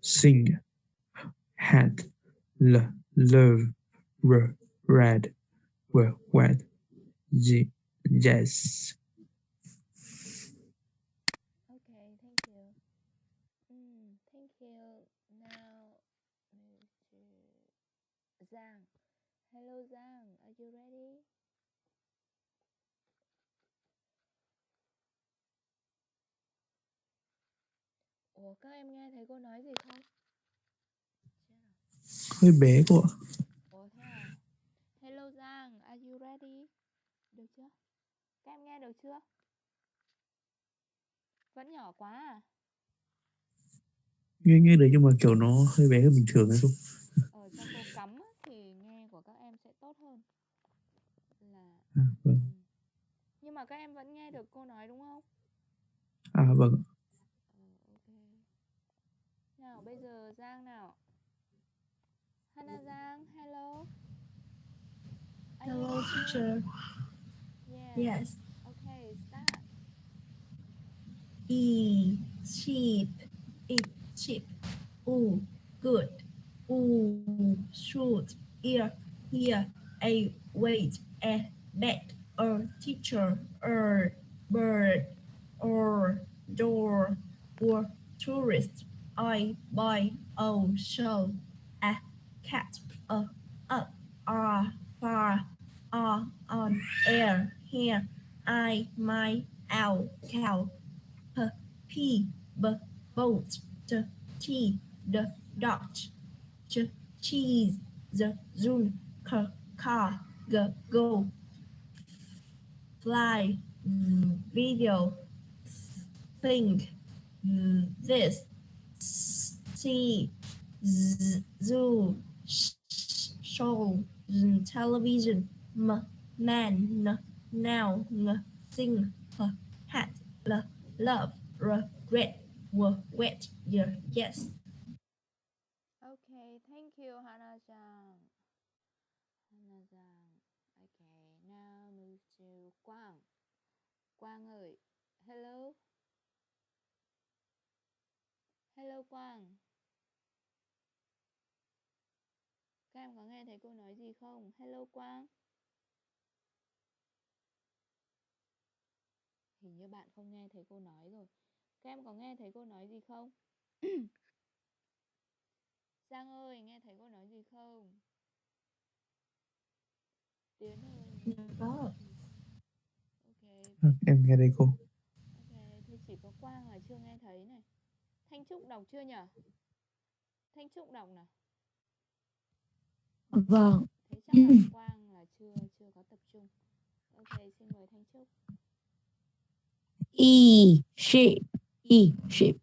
sing, hat, love, red, wet, yes. Okay, thank you. Thank you. Now move to Giang. Hello Giang, are you ready? Ủa các em nghe thấy cô nói gì không? Hơi bé cô ạ. Ủa thế à? Hello Giang, are you ready? Được chưa? Các em nghe được chưa? Vẫn nhỏ quá à? Nghe được nhưng mà kiểu nó hơi bé hơn bình thường ấy cô. Cho cô cắm á, thì nghe của các em sẽ tốt hơn. Vâng. Nhưng mà các em vẫn nghe được cô nói đúng không? Vâng. Ok. Nào bây giờ Giang nào. Hana Giang, hello. Hello, teacher. Yes. Okay, start. Sheep. Sheep. Good. Shoot. Here. Wait. Bed. Teacher. Bird. Door. Tourist. Buy. Show. A cat. Up. Far. On. Air. Here. My. Cow. P. Boat. T. Dot. Cheese. Zoom. Car. Go. Fly. Video. Think. This. See. Zoo. Show. Television. Man. Now. Sing. Hat. Love. Red. Wet. Yes. Okay, thank you, Hana-chan. Hana-chan. Okay, now move to Quang. Quang ơi, hello. Hello Quang. Các em có nghe thấy cô nói gì không? Hello Quang. Hình như bạn không nghe thấy cô nói rồi. Các em có nghe thấy cô nói gì không? Giang ơi, nghe thấy cô nói gì không? Tiến ơi, Có. Ok. Em nghe đây cô. Ok, thế chỉ có Quang là chưa nghe thấy này. Thanh Trúc đọc chưa nhỉ? Thanh Trúc đọc nào. Vâng. Thế chắc là Quang là chưa có tập trung. Ok, xin mời Thanh Trúc. Sheep. Sheep.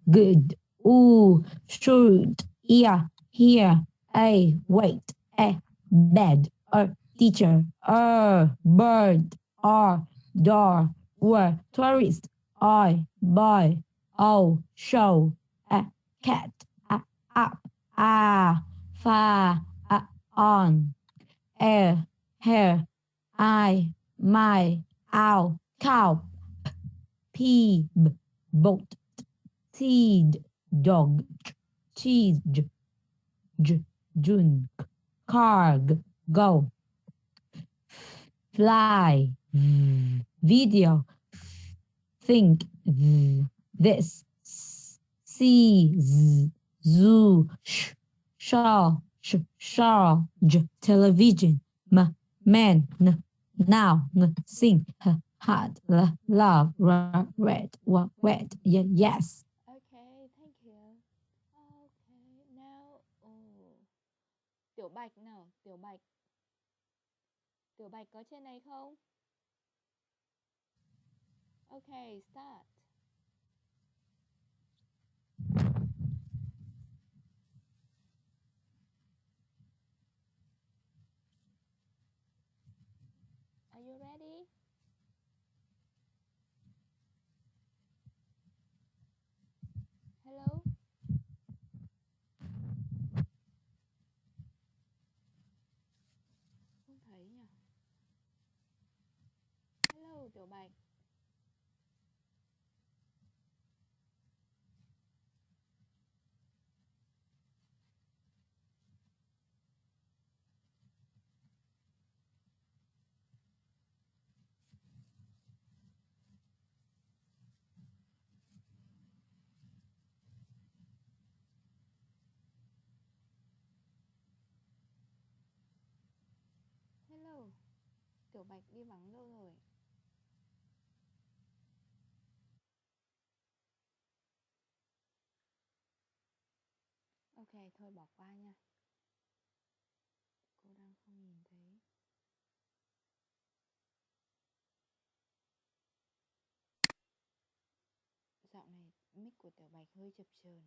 Good. Shoot. Here. Wait. Bed. Teacher. Bird. Door. Tourist. Boy. Show. Cat. Up. Far. On. Air. Hair. My. Cow. Pig. Boat. Seed. Dog. Cheese. Junk. Car. Go. Fly. Video. Think. This. See. Zoo. Shaw. Television. Man. Now. Sing. Hard. Love. Red. Wet. Yes. Okay, thank you. Okay, now Tiểu Bạch nào, Tiểu Bạch. Tiểu Bạch có trên này không? Okay, start. Are you ready? Hello? Không thấy nhỉ? Hello Tiểu Bạch. Tiểu Bạch đi vắng đâu rồi? Ok, thôi bỏ qua nha. Cô đang không nhìn thấy. Dạo này mic của Tiểu Bạch hơi chập chờn.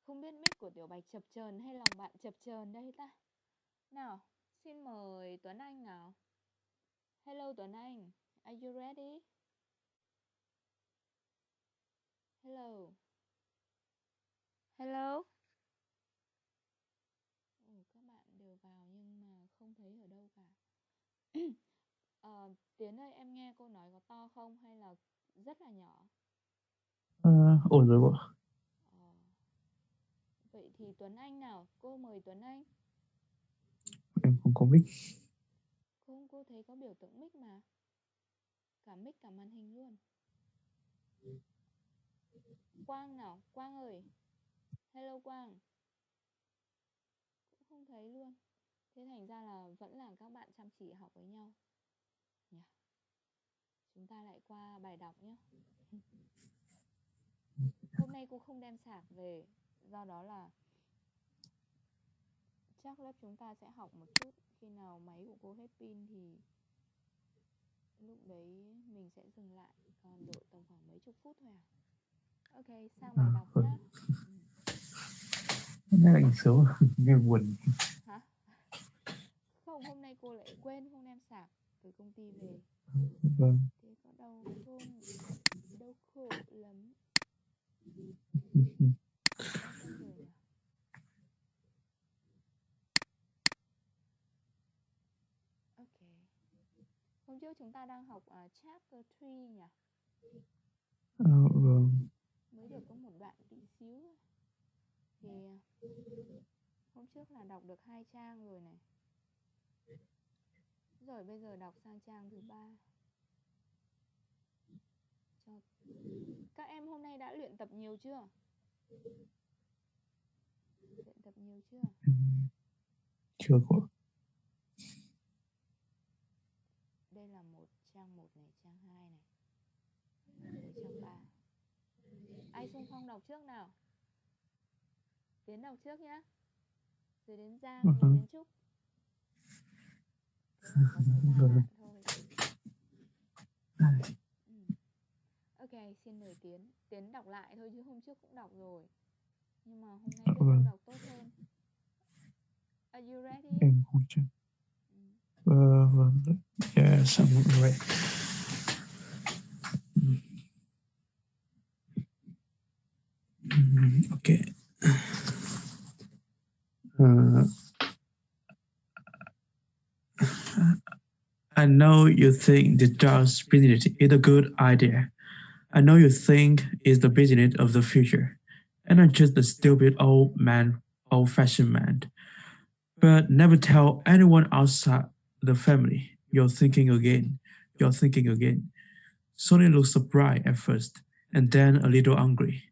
Không biết mic của Tiểu Bạch chập chờn hay lòng bạn chập chờn đây ta? Nào, xin mời Tuấn Anh nào. Hello Tuấn Anh, are you ready? Hello. Hello. Các bạn đều vào nhưng mà không thấy ở đâu cả. Tiến ơi, em nghe cô nói có to không hay là rất là nhỏ? Ổn rồi cô. Vậy thì Tuấn Anh nào, cô mời Tuấn Anh. Em không có mic. Không, cô thấy có biểu tượng mic mà. Cả mic cả màn hình luôn. Quang nào, Quang ơi. Hello Quang. Cũng không thấy luôn. Thế thành ra là vẫn là các bạn chăm chỉ học với nhau nhỉ? Chúng ta lại qua bài đọc nhé. Hôm nay cô không đem sạc về, do đó là chắc lớp chúng ta sẽ học một chút. Khi nào máy của cô hết pin thì lúc đấy mình sẽ dừng lại. Còn độ tầm khoảng mấy chục phút thôi à. Ok, sang bài đọc nhá. Hôm nay lạnh sớm, nghe buồn. Hả? Không, hôm nay cô lại quên không đem sạc từ công ty về. Vâng. Thế có đau không? Đau khổ lắm. Bao phân rồi nhỉ? Ok. Hôm trước chúng ta đang học chapter 3 nhỉ? Vâng. Mới được có một đoạn tí xíu. Thì hôm trước là đọc được 2 trang rồi này. Rồi bây giờ đọc sang trang thứ 3. Các em hôm nay đã luyện tập nhiều chưa? Luyện tập nhiều chưa? Chưa cô. Đây là trang 1 này, trang 2 này. Tới trang 3. Ai xung phong đọc trước nào? Tiến đọc trước nhá. Rồi đến Giang, rồi đến Trúc. Thế là có mỗi 3 bạn thôi. Ok, xin mời Tiến. Tiến đọc lại thôi chứ hôm trước cũng đọc rồi. Nhưng mà hôm nay biết đâu đọc tốt hơn. Are you ready? Em không chắc. Vâng. Yes, I'm ready. Okay. I know you think the job's business is a good idea. I know you think it's the business of the future. And I'm just a stupid old-fashioned man. But never tell anyone outside the family. You're thinking again. You're thinking again. Sonny looked surprised at first, and then a little angry.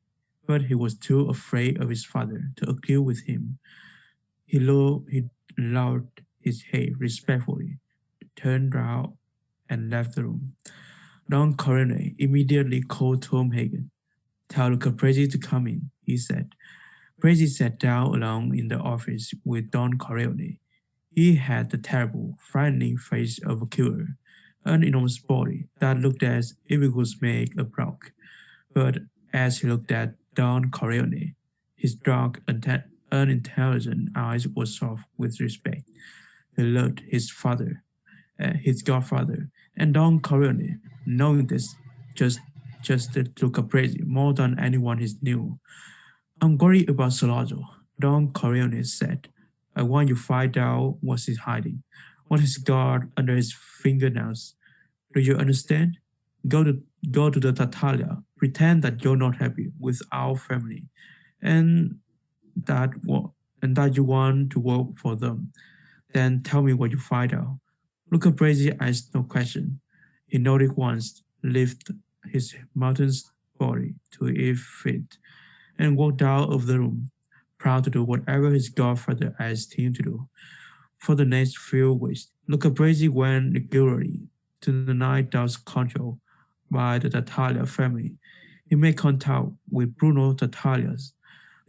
But he was too afraid of his father to argue with him. He lowered his head respectfully, turned round, and left the room. Don Corleone immediately called Tom Hagen. "Tell Caprese to come in," he said. Prezi sat down alone in the office with Don Corleone. He had the terrible, frightening face of a killer, an enormous body that looked as if it could make a block. But as he looked at Don Corleone, his dark, unintelligent eyes were soft with respect. He loved his godfather, and Don Corleone, knowing this, just took a praise more than anyone he knew. "I'm worried about Salazzo," Don Corleone said. "I want you to find out what he's hiding, what he's got under his fingernails. Do you understand? Go to go to the Tartaglia, pretend that you're not happy with our family, and that you want to work for them. Then tell me what you find out." Luca Brasi asked no question. He nodded once, lifted his mountain's body to its feet, and walked out of the room, proud to do whatever his godfather asked him to do. For the next few weeks, Luca Brasi went regularly to the night dance control by the Tartaglia family. He made contact with Bruno Tartaglia,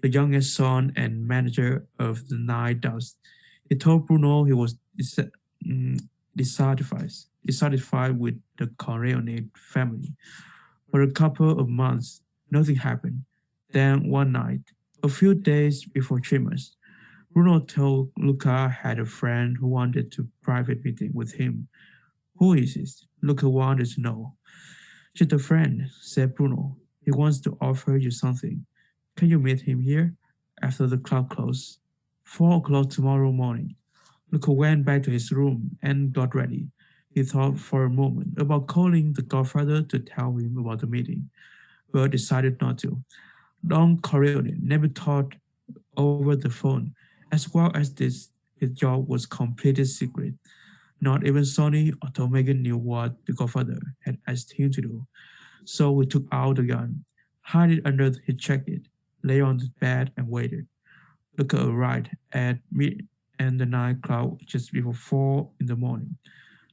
the youngest son and manager of the night dance. He told Bruno he was mm, dissatisfied, dissatisfied with the Corleone family. For a couple of months, nothing happened. Then one night, a few days before Christmas, Bruno told Luca had a friend who wanted to private meeting with him. Who is this? Luca wanted to know. Just a friend, said Bruno. He wants to offer you something. Can you meet him here? After the club closed. 4 o'clock tomorrow morning. Luca went back to his room and got ready. He thought for a moment about calling the godfather to tell him about the meeting, but decided not to. Don Corleone never talked over the phone. As well as this, his job was completely secret. Not even Sonny or Tom Megan knew what the godfather had asked him to do. So he took out the gun, hid it under his jacket, lay on the bed and waited. Luca arrived at mid and the nightclub just before 4 in the morning.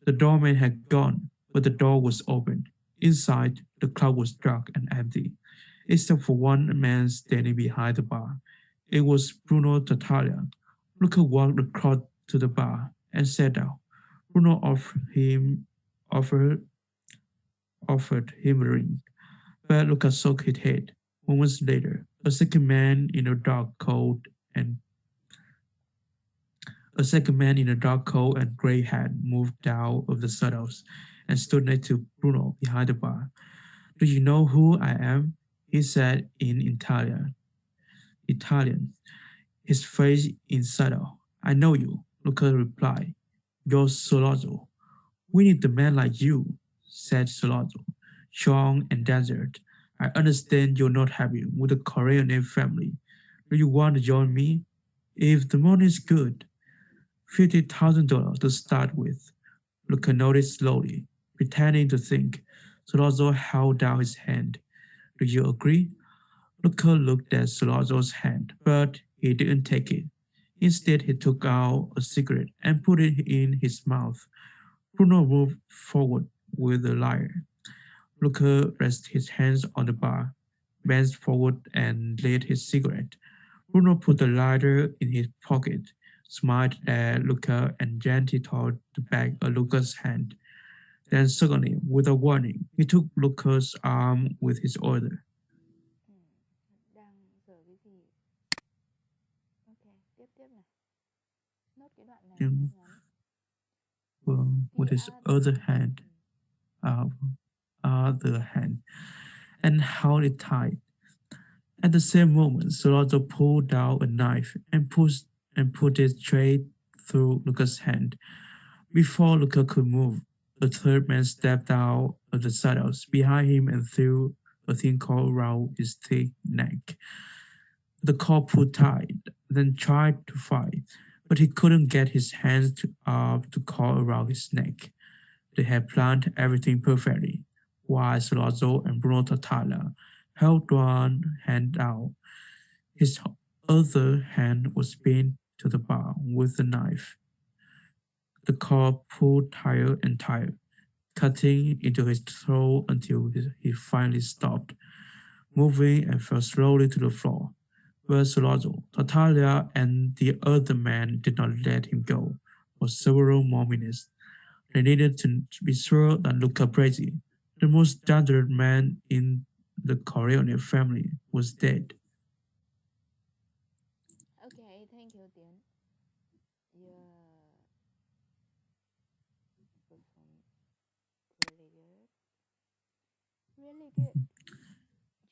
The doorman had gone, but the door was open. Inside, the club was dark and empty, except for one man standing behind the bar. It was Bruno Tartaglia. Luca walked across to the bar and sat down. Bruno offered offered him a ring, but Luca shook his head. Moments later, and a second man in a dark coat and grey hat moved out of the shadows and stood next to Bruno behind the bar. Do you know who I am? He said in Italian, his face in shadow. I know you, Luca replied. You're Solazzo. We need a man like you, said Solazzo, strong and desperate. I understand you're not happy with the Corleone family. Do you want to join me? If the money is good, $50,000 to start with. Luca nodded slowly, pretending to think. Solazzo held down his hand. Do you agree? Luca looked at Solazzo's hand, but he didn't take it. Instead, he took out a cigarette and put it in his mouth. Bruno moved forward with the lighter. Luca rested his hands on the bar, bent forward and lit his cigarette. Bruno put the lighter in his pocket, smiled at Luca and gently touched the back of Luca's hand. Then suddenly, without warning, he took Luca's arm with his other. Ừ, đang giờ cái gì? Ok, tiếp tiếp nào. Nốt cái đoạn này hơi And, ngắn. with The his other other hand. hand, uh, and held it tight. At the same moment, Solato pulled out a knife and put it straight through Luca's hand. Before Luca could move, a third man stepped out of the shadows behind him and threw a thin cord around his thick neck. The cord pulled tight, then tried to fight, but he couldn't get his hands up to cord around his neck. They had planned everything perfectly, while Salazzo and Bruno Tartaglia held one hand out. His other hand was pinned to the bar with the knife. The cord pulled tighter and tighter, cutting into his throat until he finally stopped, moving and fell slowly to the floor. But Salazzo, Tartaglia, and the other man did not let him go for several more minutes. They needed to be sure that Luca Brasi, the most dangerous man in the Corleone family, was dead. Okay, thank you, Tiến. Your perform really good. Really good.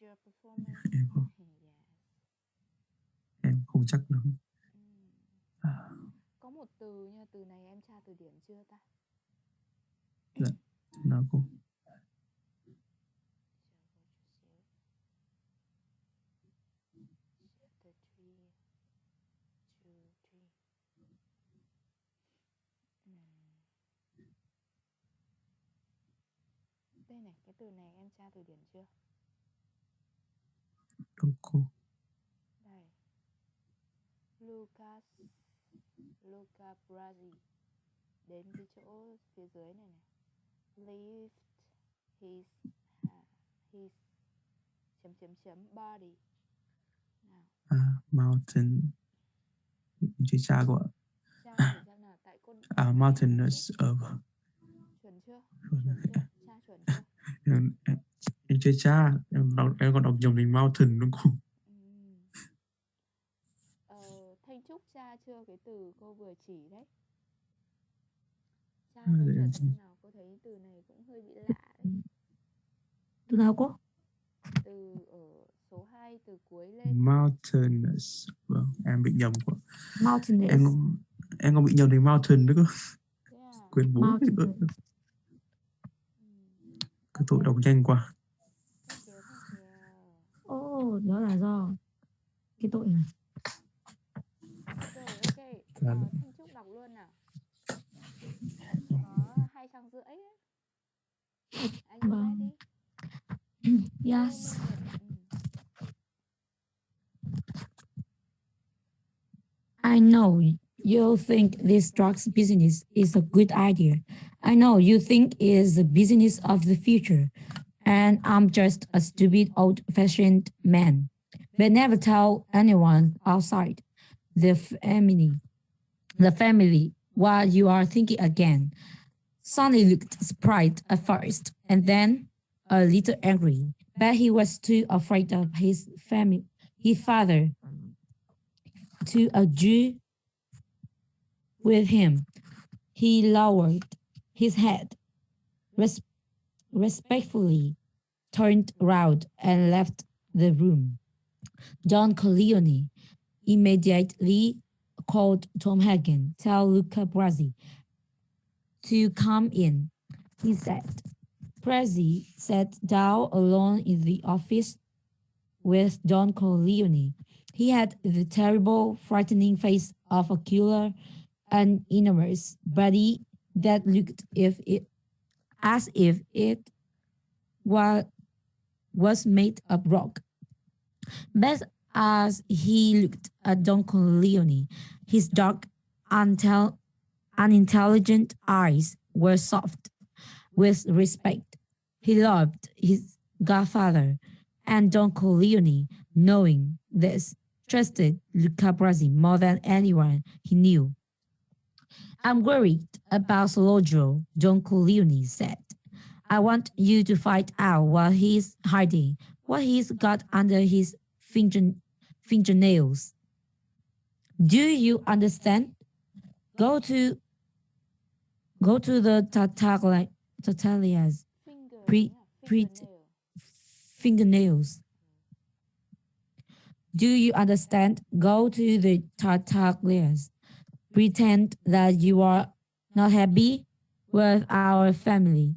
Your performance. Em không, Yes. em không chắc lắm. Ừm. À, Có một từ nha, từ này em tra từ điển chưa ta? dạ, nó cũng Chapter 3, 2, 3. Đây này, cái từ này em tra từ điển chưa? đâu cô. Đây. Lucas. Luca Brasi. đến cái chỗ phía dưới này này. Lift his his chấm chấm chấm body. Nào, Mountain. Chữ cha của tra thử xem nào, tại cô đọc nhanh lắm chứ. mountainous of. Chuẩn chưa? Chuẩn chưa? Tra chuẩn chưa? Em chơi cha, em còn đọc nhầm thành mountain đúng không? Thanh Trúc tra chưa cái từ cô vừa chỉ đấy? Tra À, cho để em chuẩn xin. xem nào, cô thấy từ này cũng hơi bị lạ đấy. Từ nào cô? Từ ở số 2 từ cuối lên. Mountainous. Vâng, em bị nhầm quá. Mountainous. Em còn bị nhầm thành mountain nữa cơ. Yeah. Quên bố. Mountainous. Cái tội đọc nhanh quá. Thank you, thank you. Đó là do cái tội này. Rồi, ok. Thanh Trúc đọc luôn nào. Có 2 trang rưỡi ấy. Are you ready? Yes. I know you think this drugs business is a good idea. I know you think it is the business of the future. And I'm just a stupid old-fashioned man. But never tell anyone outside the family what you are thinking again. Sonny looked surprised at first, and then a little angry, but he was too afraid of his father, to argue with him. He lowered his head, respectfully turned around and left the room. Don Corleone immediately called Tom Hagen, tell Luca Brasi to come in, he said. Brasi sat down alone in the office with Don Corleone. He had the terrible, frightening face of a killer, an enormous body that looked as if it was made of rock. But as he looked at Don Corleone, his dark, unintelligent eyes were soft with respect. He loved his godfather, and Don Corleone, knowing this, trusted Luca Brasi more than anyone he knew. I'm worried about Sologio, Don Corleone said. I want you to find out what he's hiding, what he's got under his fingernails. Do you understand? Go to the Tartaglia's fingernails. Do you understand? Go to the Tartaglia's. Pretend that you are not happy with our family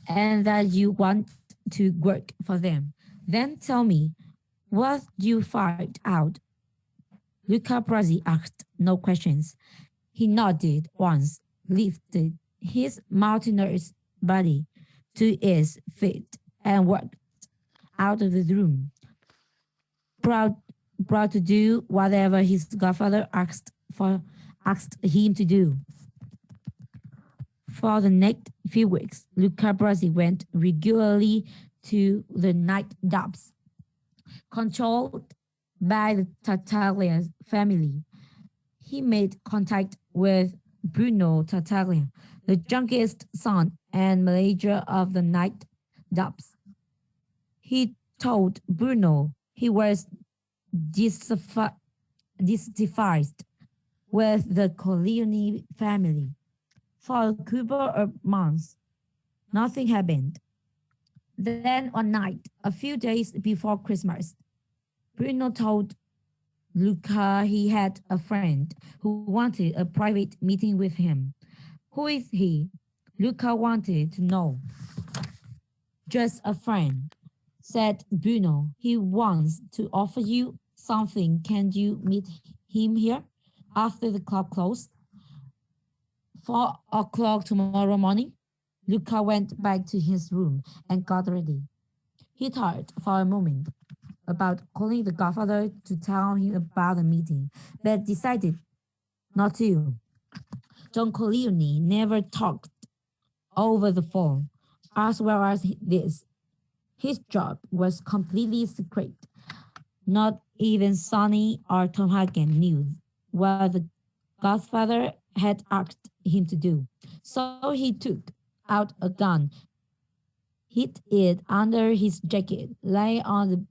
and that you want to work for them. Then tell me, what you find out? Luca Brasi asked no questions. He nodded once, lifted his mountainous body to his feet, and walked out of the room, proud to do whatever his godfather asked him to do. For the next few weeks, Luca Brasi went regularly to the night clubs, controlled by the Tartaglia family. He made contact with Bruno Tartaglia, the youngest son and manager of the night clubs. He told Bruno he was dissatisfied with the Corleone family. For a couple of months, nothing happened. Then one night, a few days before Christmas, Bruno told Luca he had a friend who wanted a private meeting with him. Who is he? Luca wanted to know. Just a friend, said Bruno. He wants to offer you something. Can you meet him here after the club closed? 4 o'clock tomorrow morning? Luca went back to his room and got ready. He thought for a moment about calling the godfather to tell him about the meeting, but decided not to. Don Corleone never talked over the phone, as well as this. His job was completely secret. Not even Sonny or Tom Hagen knew what the Godfather had asked him to do. So he took out a gun, hid it under his jacket, lay on the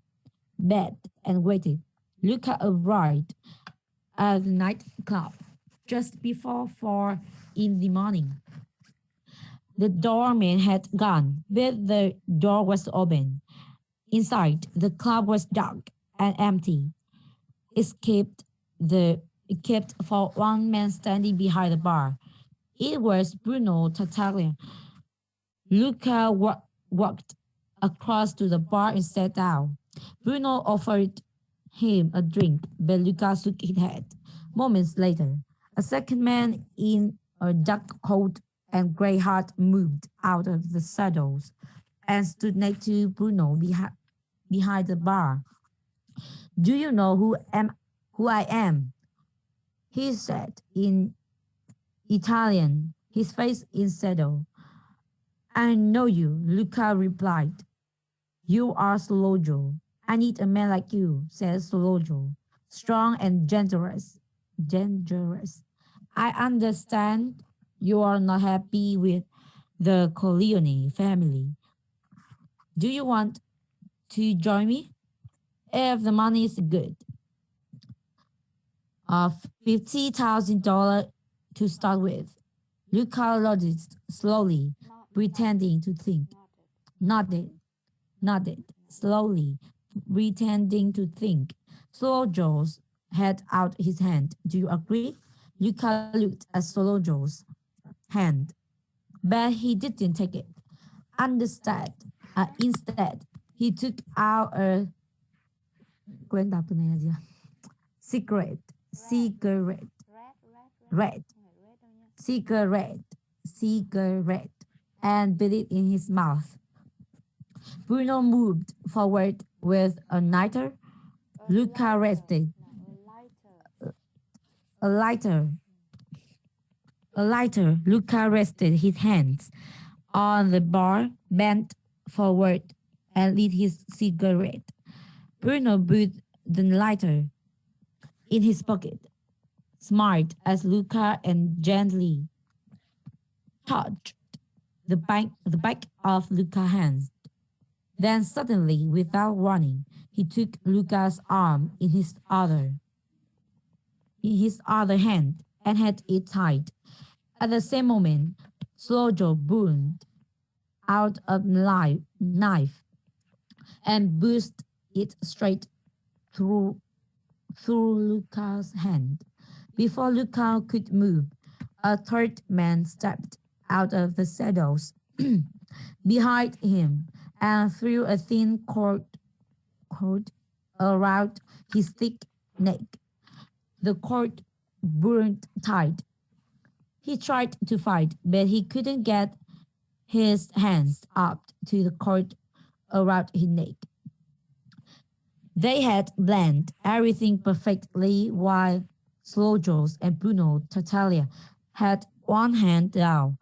bed, and waited. Luca arrived at the nightclub just before 4 in the morning. The doorman had gone, but the door was open. Inside, the club was dark and empty, except the except for one man standing behind the bar. It was Bruno Tartaglia. Luca walked across to the bar and sat down. Bruno offered him a drink, but Luca shook his head. Moments later, a second man in a dark coat and grey hat moved out of the shadows and stood next to Bruno behind the bar. Do you know who I am? He said in Italian, his face in shadow. I know you, Luca replied. You are Solojo. I need a man like you, said Solojo. Strong and generous. Dangerous. I understand you are not happy with the Corleone family. Do you want to join me? If the money is good, $50,000 to start with. Luca nodded slowly, pretending to think. Nodded, nodded slowly, pretending to think. Solojo's held out his hand. Do you agree? Luca looked at Solojo's hand, but he didn't take it. Instead, he took out a quên đọc từ này là gì à? Cigarette, cigarette, red, cigarette, cigarette, and put it in his mouth. Bruno moved forward with a lighter. Luca rested. A lighter. A lighter. Luca rested his hands on the bar, bent forward, and lit his cigarette. Bruno put the lighter in his pocket, smiled as Luca and gently touched the back of Luca's hands. Then suddenly, without warning, he took Luca's arm in his other hand and had it tight. At the same moment, Slojo burned out a knife and pushed it straight through Luca's hand. Before Luca could move, a third man stepped out of the shadows behind him and threw a thin cord around his thick neck. The cord burned tight. He tried to fight, but he couldn't get his hands up to the cord around his neck. They had planned everything perfectly while Slojos and Bruno Tartaglia had one hand down.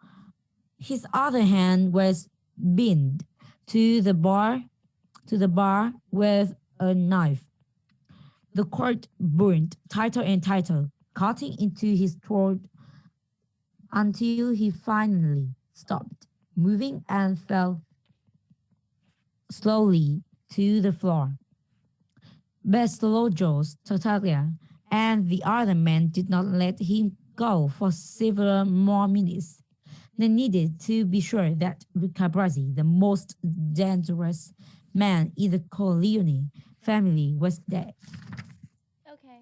His other hand was pinned to the bar with a knife. The cord burned tighter and tighter, cutting into his throat until he finally stopped moving and fell slowly to the floor. Bestolojos, Tartaglia, and the other men did not let him go for several more minutes. They needed to be sure that Luca Brasi, the most dangerous man in the Corleone family, was dead. Okay,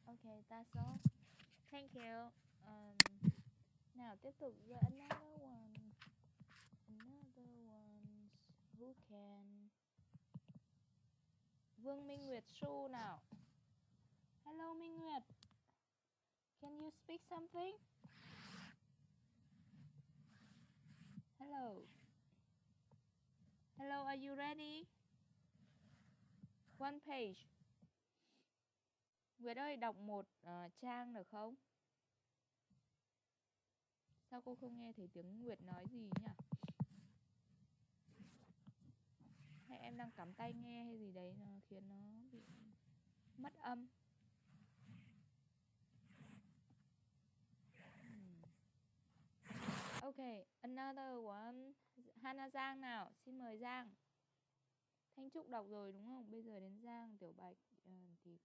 okay, that's all. Thank you. Nào tiếp tục với another one. Another ones. Who can? Vương Minh Nguyệt Su nào. Hello Minh Nguyệt. Can you speak something? Hello. Hello, are you ready? One page. Nguyệt ơi, đọc một trang được không? Sao cô không nghe thấy tiếng Nguyệt nói gì nhỉ? Hay em đang cắm tai nghe hay gì đấy nó khiến nó bị mất âm? Ok, another one. Hana Giang nào, xin mời Giang. Thanh Trúc đọc rồi đúng không? Bây giờ đến Giang. Tiểu Bạch thì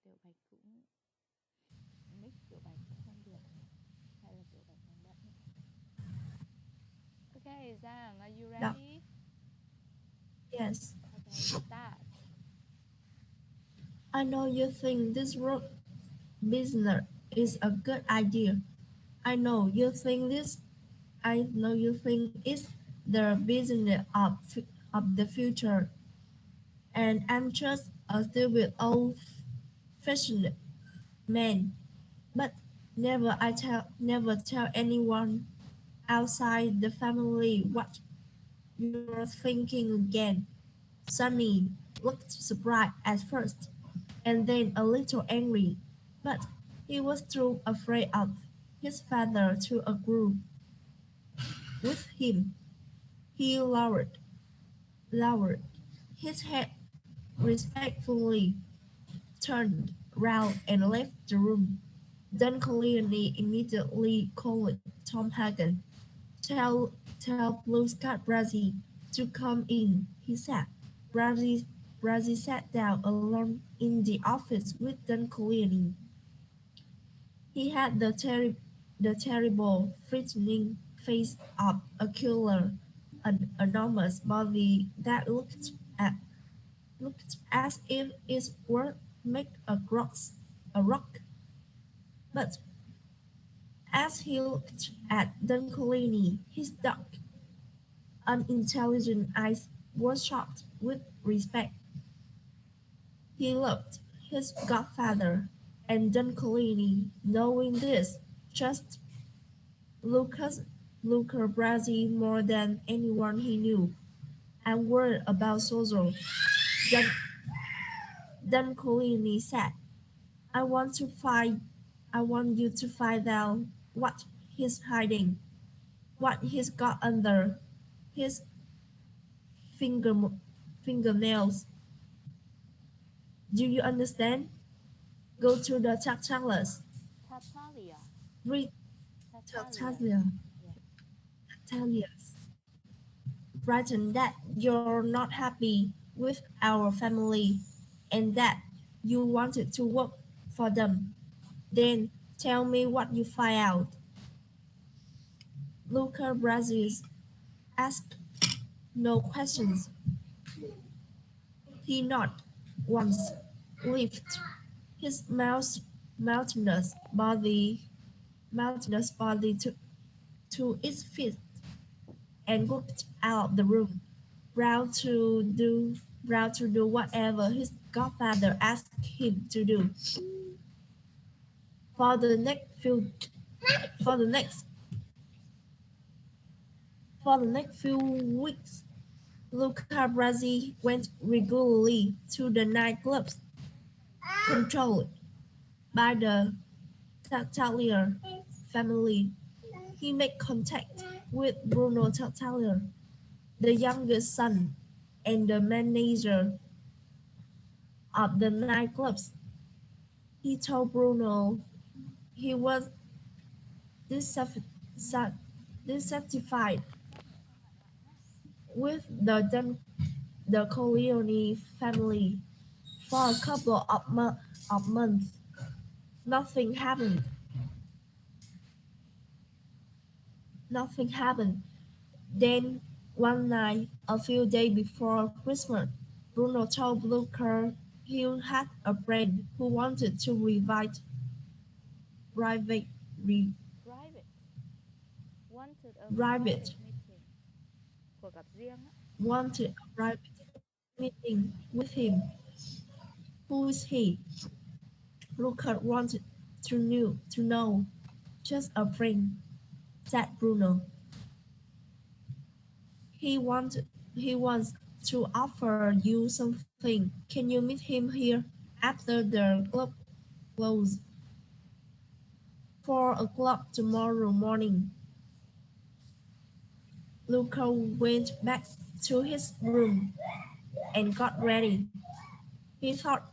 Tiểu Bạch cũng mix, Tiểu Bạch cũng không được nhỉ? Hay là Tiểu Bạch đang bận nhỉ? Ok, Giang, are you Yeah. ready? Yes. Okay, start. I know you think this road business is a good idea. I know you think this. I know you think it's the business of the future, and I'm just a stupid old-fashioned man. But never tell anyone outside the family what you're thinking again. Sonny looked surprised at first, and then a little angry, but he was too afraid of his father to agree with him. He lowered his head respectfully, turned round and left the room. Then Clearly immediately called Tom Hagen. Tell Blue Scott Brazzy to come in, he said. Brazzy sat down alone in the office with Don Clearly. He had the terrible, frightening face of a killer, an enormous body that looked as if it were made of a rock. But as he looked at Duncolini, his dark, unintelligent eyes were shot with respect. He loved his godfather, and Duncolini, knowing this, just Lucas Brazzi more than anyone he knew, and worried about Sozo. Then Colini said, I want to find I want you to find out what he's hiding, what he's got under his finger fingernails. Do you understand? Go to the Chachallas. Tatalia. Read Tatalias. Tatalia. Yes. Tatalias. Written that you're not happy with our family and that you wanted to work for them. Then tell me what you find out. Luca Brazil asked no questions. He nodded once, lifted his mountainous body to its feet, and walked out of the room, proud to do whatever his godfather asked him to do. For the next few for the next for the next few weeks, Luca Brasi went regularly to the nightclubs controlled by the Tartaglia family. He made contact with Bruno Tartaglia, the youngest son and the manager of the nightclubs. He told Bruno he was dissatisfied with the Corleone family for a couple of months. Nothing happened. Nothing happened. Then one night, a few days before Christmas, Bruno told Luca he had a friend who wanted to private, re, Private. Wanted a private, private meeting. Cuộc gặp riêng á. wanted a private meeting with him. Who is he? Luca wanted to know. Just a friend, said Bruno. He wants to offer you something. Can you meet him here after the club closes? 4 o'clock tomorrow morning. Luca went back to his room and got ready. He thought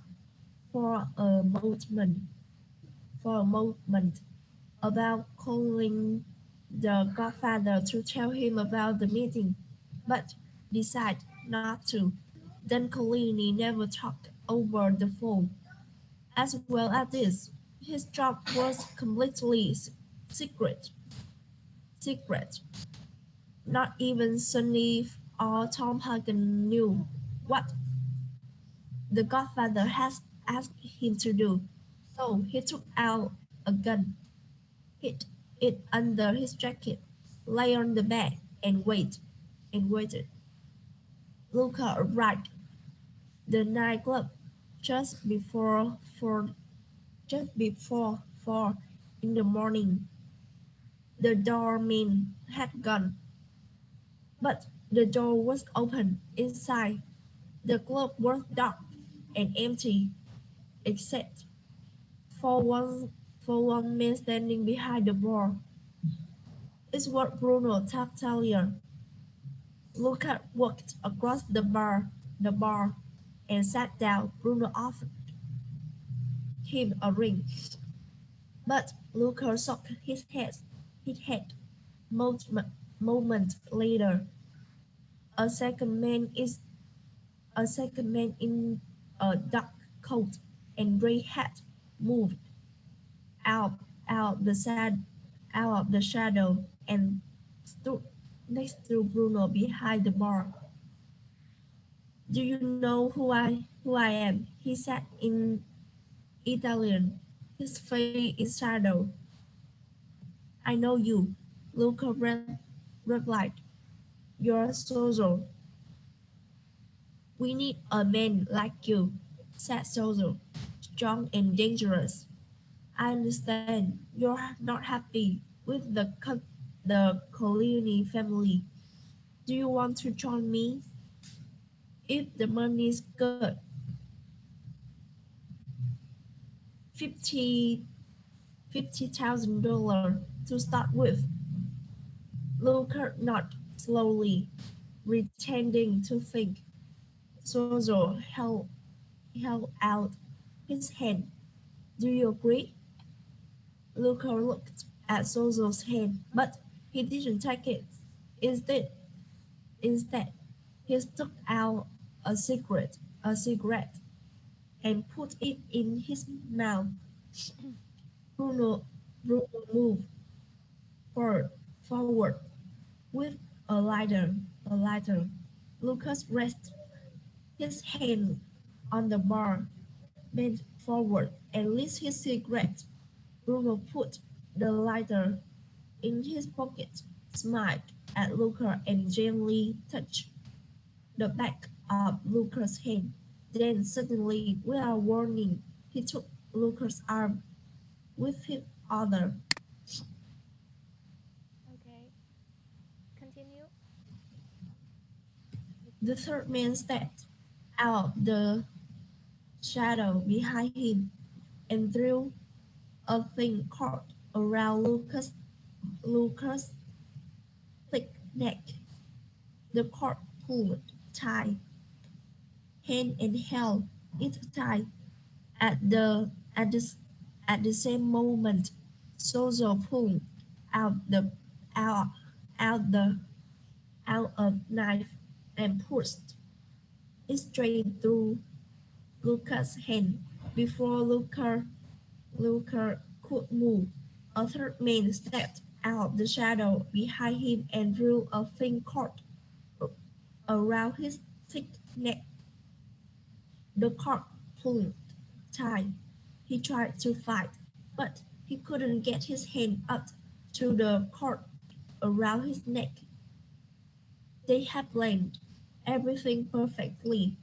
for a moment, for a moment about calling the godfather to tell him about the meeting, but decided not to. Then Collini never talked over the phone. As well as this, his job was completely secret. Secret. Not even Sonny or Tom Hagen knew what the godfather had asked him to do. So he took out a gun, hid it under his jacket, lay on the bed, and waited. Luca arrived the nightclub just before four in the morning. The doorman had gone, but the door was open inside. The club was dark and empty, except for one for one man standing behind the bar. It was Bruno Tartaglia. Luca walked across the bar, and sat down. Bruno offered him a ring, but Luca shook his head. Moment later, a second man is a second man in a dark coat and gray hat moved out out of the shadow and stood next to Bruno behind the bar. Do you know who I am? He said in Italian, his face in shadow. I know you, Luca replied. You're Sozo. We need a man like you, said Sozo, strong and dangerous. I understand you're not happy with the Colini family. Do you want to join me? If the money's good, 50 $50,000 to start with. Luca nodded slowly, pretending to think. Sozo held out his hand. Do you agree? Luca looked at Sozo's hand, but he didn't take it. Instead, instead, he took out a cigarette, and put it in his mouth. Bruno, Bruno moved forward with a lighter. Lucas rested his hand on the bar, bent forward, and lit his cigarette. Bruno put the lighter in his pocket, smiled at Lucas, and gently touched the back of Lucas' hand. Then suddenly, without warning, he took Lucas' arm with his other. Okay, continue. The third man stepped out of the shadow behind him and threw a thin cord around Lucas' thick neck. The cord pulled tight, hand and held it tight. At the at the at the same moment, Sozo pulled out the out out the out a knife and pushed it straight through Lucas' hand. Before Luca could move, a third man stepped out of the shadow behind him and drew a thin cord around his thick neck. The cord pulled tight. He tried to fight, but he couldn't get his hand up to the cord around his neck. They had planned everything perfectly.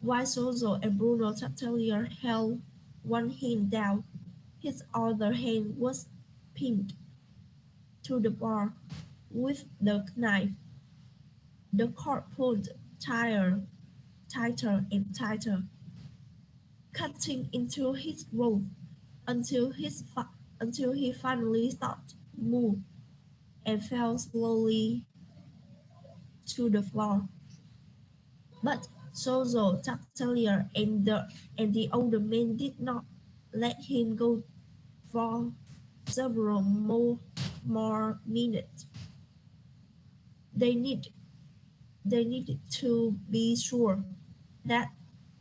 While Sozo and Bruno Tartaglia held one hand down, his other hand was pinned to the bar with the knife. The cord pulled tighter and tighter, cutting into his robe. until until he finally stopped, moved, and fell slowly to the floor. But Sozo, Tactilier, and the older men did not let him go for several more minutes. They need they needed to be sure that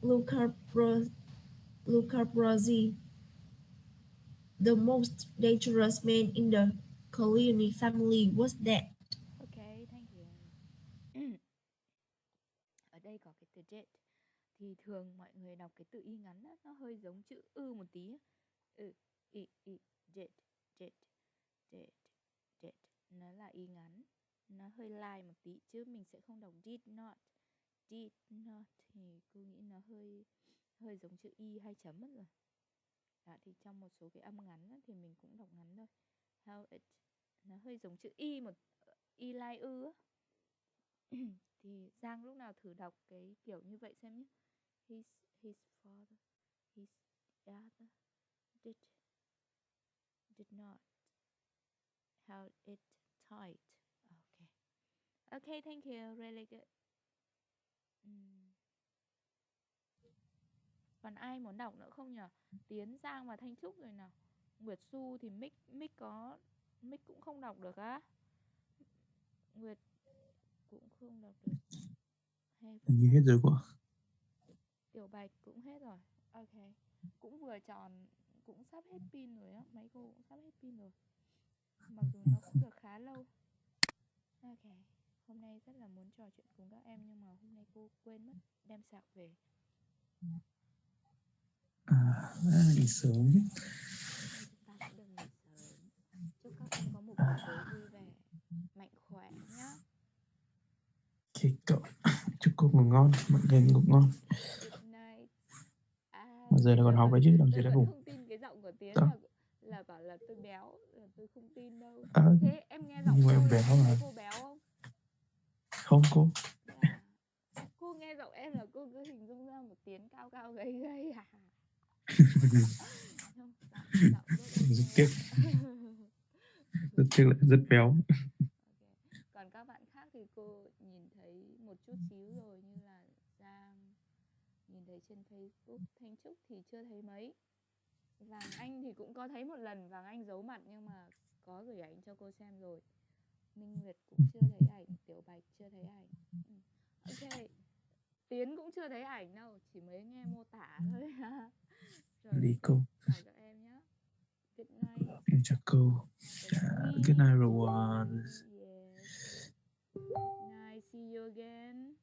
Luca Brasi, the most dangerous man in the Colleoni family, was dead. Ok, thank you. Ở đây có cái từ jet thì thường mọi người đọc cái từ y ngắn á, nó hơi giống chữ ư một tí á. Jet, jet, jet, jet. Nó là y ngắn, nó hơi lai một tí chứ mình sẽ không đọc did not. Did not thì cô nghĩ nó hơi hơi giống chữ y hai chấm mất rồi. Đó, thì trong một số cái âm ngắn á, thì mình cũng đọc ngắn thôi. How it, nó hơi giống chữ y một y lai ư á. Thì Giang lúc nào thử đọc cái kiểu như vậy xem nhé. His father, his father did not held it tight. Okay. Okay, thank you. Really good. Còn ai muốn đọc nữa không nhỉ? Tiến, Giang và Thanh Trúc rồi nào. Nguyệt Xu thì mic cũng không đọc được á. Nguyệt cũng không đọc được. Hay vẫn Như hết rồi cô. Tiểu Bạch cũng hết rồi. Ok. Cũng vừa tròn, cũng sắp hết pin rồi á. Mấy cô cũng sắp hết pin rồi. Mặc dù nó cũng được khá lâu. Ok. Hôm nay rất là muốn trò chuyện cùng các em nhưng mà hôm nay cô quên mất đem sạc về. Nghỉ sớm chứ. Hôm chúng ta sẽ được nghỉ sớm. Chúc các em có một buổi tối vui vẻ, mạnh khỏe nhá. Ok cậu. Chúc cô ngủ ngon, mọi người ngủ ngon. Good night. Giờ là còn học đấy chứ làm gì tôi đã vẫn ngủ. không tin cái giọng của Tiến Đó. là bảo là tôi béo, là tôi không tin đâu. À, Thế em nghe giọng nhưng mà cô em là béo em mà. thấy cô béo không? Không cô. Thế à? Cô nghe giọng em là cô cứ hình dung ra một Tiến cao cao gầy gầy à? Không, giọng rất ok. Rất tiếc. Rất tiếc lại rất béo. Okay. Còn các bạn khác thì cô nhìn thấy một chút xíu rồi, như là Giang nhìn thấy trên Facebook, Thanh Trúc thì chưa thấy mấy. Vàng Anh thì cũng có thấy một lần, Vàng Anh giấu mặt nhưng mà có gửi ảnh cho cô xem rồi. Minh Nguyệt cũng chưa thấy ảnh, Tiểu Bạch chưa thấy ảnh. Ok, Tiến cũng chưa thấy ảnh đâu, chỉ mới nghe mô tả thôi. Rồi Đi ok, cô. chào các em nhé. Good night. Em chào cô. Good night everyone. Yes. Good night, see you again.